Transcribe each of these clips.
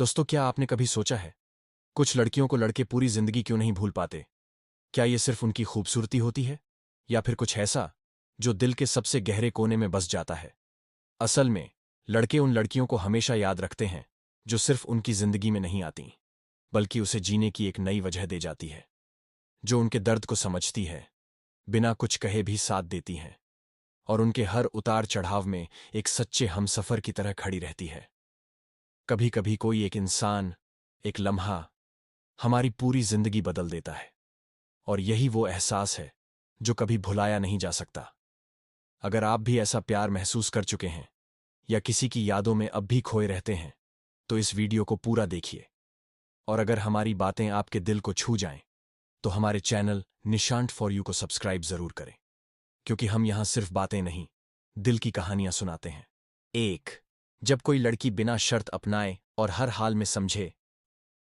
दोस्तों, क्या आपने कभी सोचा है कुछ लड़कियों को लड़के पूरी जिंदगी क्यों नहीं भूल पाते? क्या ये सिर्फ उनकी खूबसूरती होती है या फिर कुछ ऐसा जो दिल के सबसे गहरे कोने में बस जाता है? असल में लड़के उन लड़कियों को हमेशा याद रखते हैं जो सिर्फ उनकी जिंदगी में नहीं आती, बल्कि उसे जीने की एक नई वजह दे जाती है, जो उनके दर्द को समझती है, बिना कुछ कहे भी साथ देती हैं और उनके हर उतार चढ़ाव में एक सच्चे हमसफर की तरह खड़ी रहती है। कभी कभी कोई एक इंसान, एक लम्हा हमारी पूरी जिंदगी बदल देता है, और यही वो एहसास है जो कभी भुलाया नहीं जा सकता। अगर आप भी ऐसा प्यार महसूस कर चुके हैं या किसी की यादों में अब भी खोए रहते हैं, तो इस वीडियो को पूरा देखिए। और अगर हमारी बातें आपके दिल को छू जाएं, तो हमारे चैनल निशांत फॉर यू को सब्सक्राइब जरूर करें, क्योंकि हम यहां सिर्फ बातें नहीं, दिल की कहानियां सुनाते हैं। एक, जब कोई लड़की बिना शर्त अपनाए और हर हाल में समझे।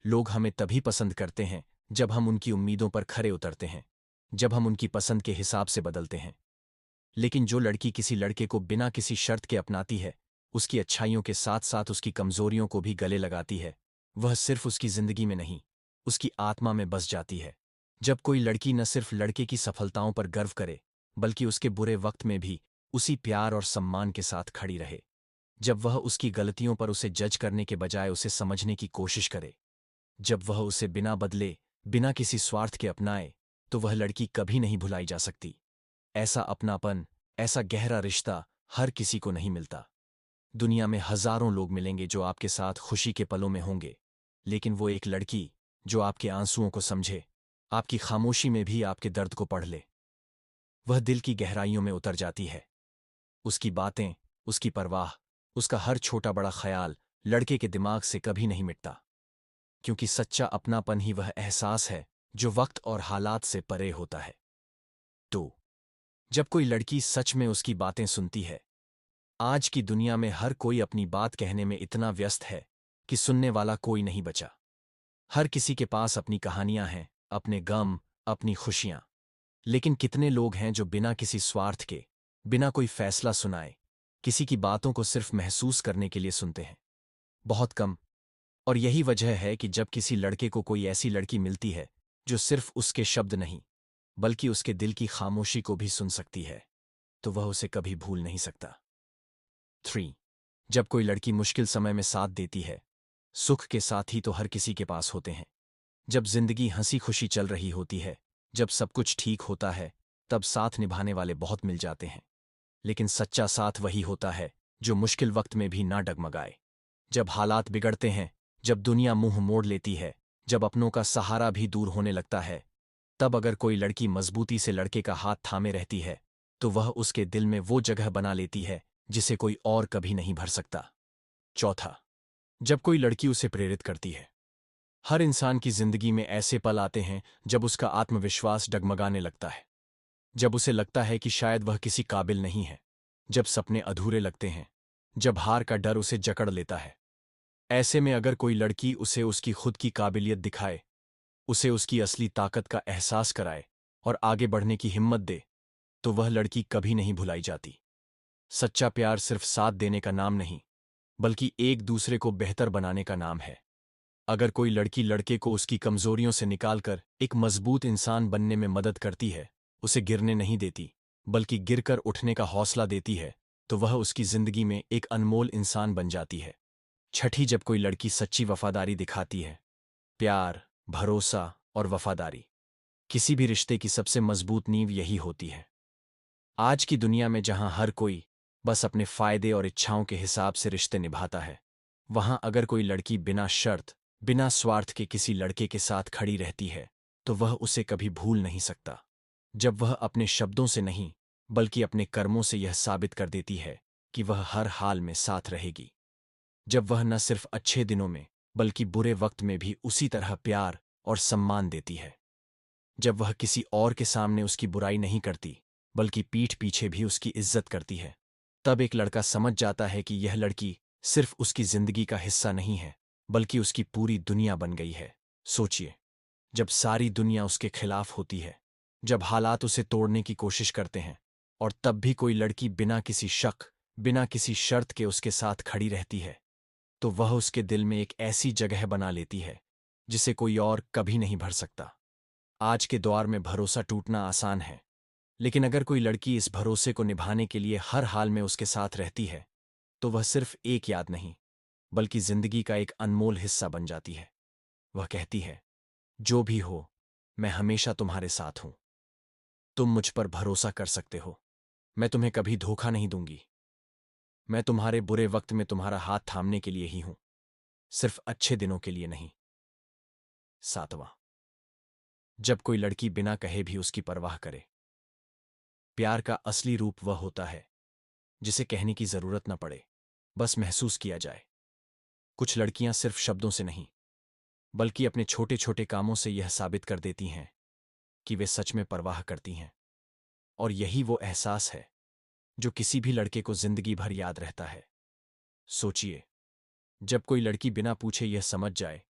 लोग हमें तभी पसंद करते हैं जब हम उनकी उम्मीदों पर खरे उतरते हैं, जब हम उनकी पसंद के हिसाब से बदलते हैं। लेकिन जो लड़की किसी लड़के को बिना किसी शर्त के अपनाती है, उसकी अच्छाइयों के साथ साथ उसकी कमजोरियों को भी गले लगाती है, वह सिर्फ उसकी जिंदगी में नहीं, उसकी आत्मा में बस जाती है। जब कोई लड़की न सिर्फ लड़के की सफलताओं पर गर्व करे, बल्कि उसके बुरे वक्त में भी उसी प्यार और सम्मान के साथ खड़ी रहे। जब वह उसकी गलतियों पर उसे जज करने के बजाय उसे समझने की कोशिश करे। जब वह उसे बिना बदले, बिना किसी स्वार्थ के अपनाए, तो वह लड़की कभी नहीं भुलाई जा सकती। ऐसा अपनापन, ऐसा गहरा रिश्ता हर किसी को नहीं मिलता। दुनिया में हजारों लोग मिलेंगे जो आपके साथ खुशी के पलों में होंगे, लेकिन वो एक लड़की जो आपके आंसुओं को समझे, आपकी खामोशी में भी आपके दर्द को पढ़ ले, वह दिल की गहराइयों में उतर जाती है। उसकी बातें, उसकी परवाह, उसका हर छोटा बड़ा ख्याल लड़के के दिमाग से कभी नहीं मिटता, क्योंकि सच्चा अपनापन ही वह एहसास है जो वक्त और हालात से परे होता है। तो जब कोई लड़की सच में उसकी बातें सुनती है। आज की दुनिया में हर कोई अपनी बात कहने में इतना व्यस्त है कि सुनने वाला कोई नहीं बचा। हर किसी के पास अपनी कहानियां हैं, अपने गम, अपनी खुशियां। लेकिन कितने लोग हैं जो बिना किसी स्वार्थ के, बिना कोई फैसला सुनाए, किसी की बातों को सिर्फ महसूस करने के लिए सुनते हैं? बहुत कम। और यही वजह है कि जब किसी लड़के को कोई ऐसी लड़की मिलती है जो सिर्फ उसके शब्द नहीं, बल्कि उसके दिल की खामोशी को भी सुन सकती है, तो वह उसे कभी भूल नहीं सकता। 3, जब कोई लड़की मुश्किल समय में साथ देती है। सुख के साथी तो हर किसी के पास होते हैं। जब जिंदगी हंसी खुशी चल रही होती है, जब सब कुछ ठीक होता है, तब साथ निभाने वाले बहुत मिल जाते हैं। लेकिन सच्चा साथ वही होता है जो मुश्किल वक्त में भी ना डगमगाए। जब हालात बिगड़ते हैं, जब दुनिया मुंह मोड़ लेती है, जब अपनों का सहारा भी दूर होने लगता है, तब अगर कोई लड़की मजबूती से लड़के का हाथ थामे रहती है, तो वह उसके दिल में वो जगह बना लेती है जिसे कोई और कभी नहीं भर सकता। चौथा, जब कोई लड़की उसे प्रेरित करती है। हर इंसान की जिंदगी में ऐसे पल आते हैं जब उसका आत्मविश्वास डगमगाने लगता है, जब उसे लगता है कि शायद वह किसी काबिल नहीं है, जब सपने अधूरे लगते हैं, जब हार का डर उसे जकड़ लेता है। ऐसे में अगर कोई लड़की उसे उसकी खुद की काबिलियत दिखाए, उसे उसकी असली ताकत का एहसास कराए और आगे बढ़ने की हिम्मत दे, तो वह लड़की कभी नहीं भुलाई जाती। सच्चा प्यार सिर्फ साथ देने का नाम नहीं, बल्कि एक दूसरे को बेहतर बनाने का नाम है। अगर कोई लड़की लड़के को उसकी कमजोरियों से निकालकर एक मजबूत इंसान बनने में मदद करती है, उसे गिरने नहीं देती, बल्कि गिरकर उठने का हौसला देती है, तो वह उसकी जिंदगी में एक अनमोल इंसान बन जाती है। छठी, जब कोई लड़की सच्ची वफादारी दिखाती है। प्यार, भरोसा और वफादारी किसी भी रिश्ते की सबसे मजबूत नींव यही होती है। आज की दुनिया में जहां हर कोई बस अपने फायदे और इच्छाओं के हिसाब से रिश्ते निभाता है, वहां अगर कोई लड़की बिना शर्त, बिना स्वार्थ के किसी लड़के के साथ खड़ी रहती है, तो वह उसे कभी भूल नहीं सकता। जब वह अपने शब्दों से नहीं, बल्कि अपने कर्मों से यह साबित कर देती है कि वह हर हाल में साथ रहेगी। जब वह न सिर्फ अच्छे दिनों में, बल्कि बुरे वक्त में भी उसी तरह प्यार और सम्मान देती है। जब वह किसी और के सामने उसकी बुराई नहीं करती, बल्कि पीठ पीछे भी उसकी इज्जत करती है, तब एक लड़का समझ जाता है कि यह लड़की सिर्फ उसकी जिंदगी का हिस्सा नहीं है, बल्कि उसकी पूरी दुनिया बन गई है। सोचिए, जब सारी दुनिया उसके खिलाफ होती है, जब हालात उसे तोड़ने की कोशिश करते हैं, और तब भी कोई लड़की बिना किसी शक, बिना किसी शर्त के उसके साथ खड़ी रहती है, तो वह उसके दिल में एक ऐसी जगह बना लेती है जिसे कोई और कभी नहीं भर सकता। आज के दौर में भरोसा टूटना आसान है, लेकिन अगर कोई लड़की इस भरोसे को निभाने के लिए हर हाल में उसके साथ रहती है, तो वह सिर्फ एक याद नहीं, बल्कि जिंदगी का एक अनमोल हिस्सा बन जाती है। वह कहती है, जो भी हो, मैं हमेशा तुम्हारे साथ हूं। तुम मुझ पर भरोसा कर सकते हो। मैं तुम्हें कभी धोखा नहीं दूंगी। मैं तुम्हारे बुरे वक्त में तुम्हारा हाथ थामने के लिए ही हूं, सिर्फ अच्छे दिनों के लिए नहीं। 7वां, जब कोई लड़की बिना कहे भी उसकी परवाह करे। प्यार का असली रूप वह होता है जिसे कहने की जरूरत न पड़े, बस महसूस किया जाए। कुछ लड़कियां सिर्फ शब्दों से नहीं, बल्कि अपने छोटे छोटे कामों से यह साबित कर देती हैं कि वे सच में परवाह करती हैं। और यही वो एहसास है जो किसी भी लड़के को जिंदगी भर याद रहता है। सोचिए, जब कोई लड़की बिना पूछे यह समझ जाए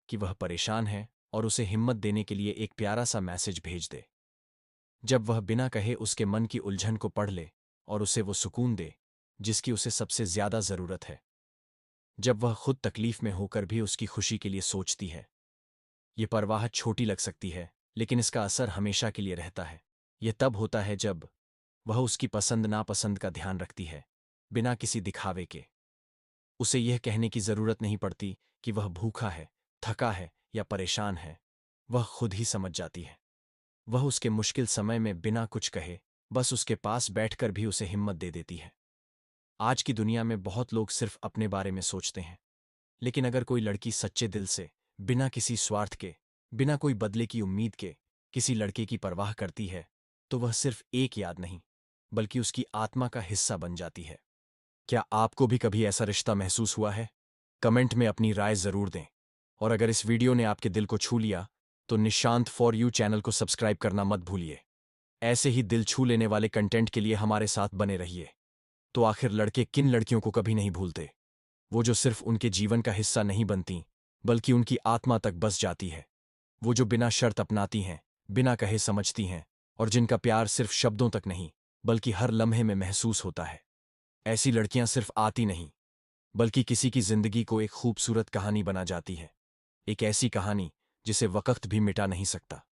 कि वह परेशान है और उसे हिम्मत देने के लिए एक प्यारा सा मैसेज भेज दे। जब वह बिना कहे उसके मन की उलझन को पढ़ ले और उसे वो सुकून दे जिसकी उसे सबसे ज्यादा जरूरत है। जब वह खुद तकलीफ में होकर भी उसकी खुशी के लिए सोचती है। ये परवाह छोटी लग सकती है, लेकिन इसका असर हमेशा के लिए रहता है। यह तब होता है जब वह उसकी पसंद नापसंद का ध्यान रखती है, बिना किसी दिखावे के। उसे यह कहने की जरूरत नहीं पड़ती कि वह भूखा है, थका है या परेशान है। वह खुद ही समझ जाती है। वह उसके मुश्किल समय में बिना कुछ कहे, बस उसके पास बैठकर भी उसे हिम्मत दे देती है। आज की दुनिया में बहुत लोग सिर्फ अपने बारे में सोचते हैं, लेकिन अगर कोई लड़की सच्चे दिल से, बिना किसी स्वार्थ के, बिना कोई बदले की उम्मीद के किसी लड़के की परवाह करती है, तो वह सिर्फ एक याद नहीं, बल्कि उसकी आत्मा का हिस्सा बन जाती है। क्या आपको भी कभी ऐसा रिश्ता महसूस हुआ है? कमेंट में अपनी राय जरूर दें। और अगर इस वीडियो ने आपके दिल को छू लिया, तो निशांत फॉर यू चैनल को सब्सक्राइब करना मत भूलिए। ऐसे ही दिल छू लेने वाले कंटेंट के लिए हमारे साथ बने रहिए। तो आखिर लड़के किन लड़कियों को कभी नहीं भूलते? वो जो सिर्फ उनके जीवन का हिस्सा नहीं बनती, बल्कि उनकी आत्मा तक बस जाती है। वो जो बिना शर्त अपनाती हैं, बिना कहे समझती हैं, और जिनका प्यार सिर्फ शब्दों तक नहीं, बल्कि हर लम्हे में महसूस होता है। ऐसी लड़कियां सिर्फ आती नहीं, बल्कि किसी की जिंदगी को एक खूबसूरत कहानी बना जाती है। एक ऐसी कहानी जिसे वक्त भी मिटा नहीं सकता।